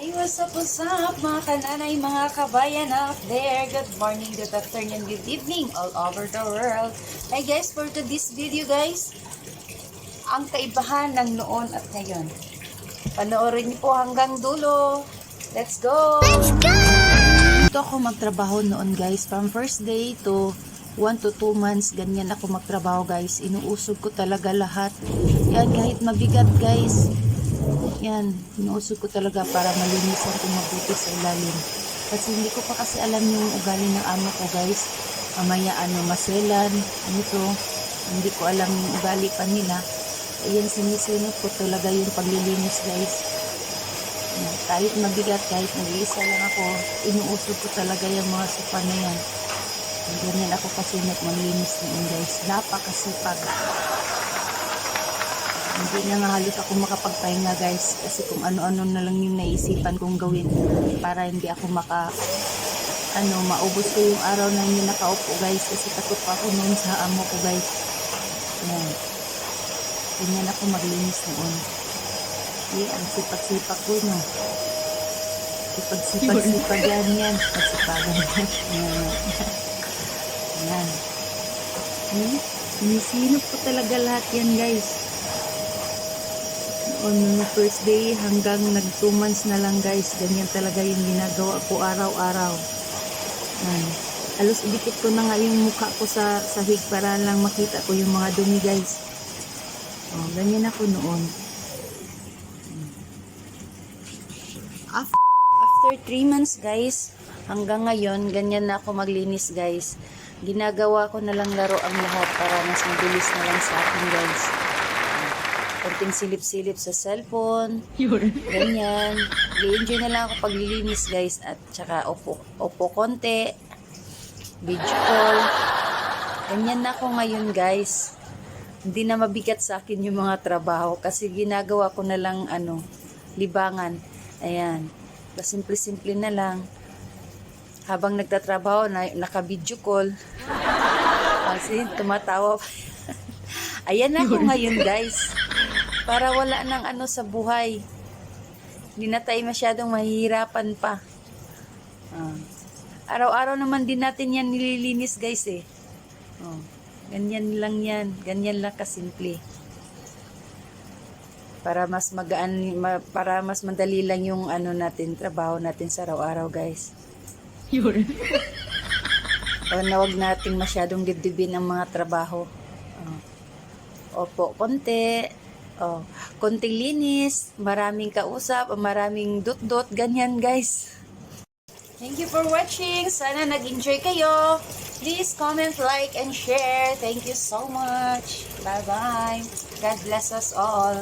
What's up, mga kananay, mga kabayan out there? Good morning, good afternoon, good evening, all over the world. Hi guys, for today's video guys, ang kaibahan ng noon at ngayon. Panoorin niyo po hanggang dulo. Let's go! Let's go! Dito ako magtrabaho noon guys, from first day to 1 to 2 months, ganyan ako magtrabaho guys. Inuusog ko talaga lahat. Yan, kahit mabigat guys. Yan, inuusog ko talaga para malinisan ko mabuti sa ilalim. Kasi hindi ko pa kasi alam yung ugali ng amo ko guys. Mamaya maselan, hindi ko alam yung ugali pa nila. Ayan, sinisunod ko talaga yung paglilinis guys. Yan, kahit mabigat, kahit nag-iisa lang ako, inuusog ko talaga yung mga sopa na yan. Ganyan ako kasunod maglinis noon guys. Napakasipag. Hindi na nga halos ako makapagpahinga guys, kasi kung ano-ano na lang yung naisipan kong gawin para hindi ako maubos ko yung araw na hindi nakaupo guys, kasi takot pa ako noon sa amo ko guys. Yan. Ganyan ako maglinis noon. Ang sipag-sipag ko, no? Sipag-sipag yan. Pagsipagan yan. Yan. Sinisinop ko talaga lahat yan guys. On first day hanggang nag 2 months na lang guys, ganyan talaga yung ginagawa ko araw-araw. Halos idikit ko na nga yung mukha ko sa sahig para lang makita ko yung mga dumi guys. Ganyan ako noon. After 3 months guys, hanggang ngayon ganyan na ako maglinis guys. Ginagawa ko na lang laro ang lahat para mas mabilis na lang sa akin guys. Konting silip-silip sa cellphone. Ganyan. I-enjoy na lang ako paglilinis guys. At saka opo konti. Video call. Ganyan na ako ngayon guys. Hindi na mabigat sa akin yung mga trabaho. Kasi ginagawa ko na lang libangan. Ayan. Simple-simple na lang. Habang nagtatrabaho, naka-video call. Kasi tumatawa pa. Ayan na ako ngayon guys. Para wala nang sa buhay. Hindi na tayo masyadong mahihirapan pa. Araw-araw naman din natin yan nililinis guys eh. Ganyan lang yan. Ganyan lang kasimple. Para mas magaan, para mas madali lang yung trabaho natin sa araw-araw guys. Huwag nating masyadong dibdibin ang mga trabaho. Opo, konti. Konting linis, maraming kausap, maraming dot-dot, ganyan guys. Thank you for watching. Sana nag-enjoy kayo. Please comment, like, and share. Thank you so much. Bye-bye. God bless us all.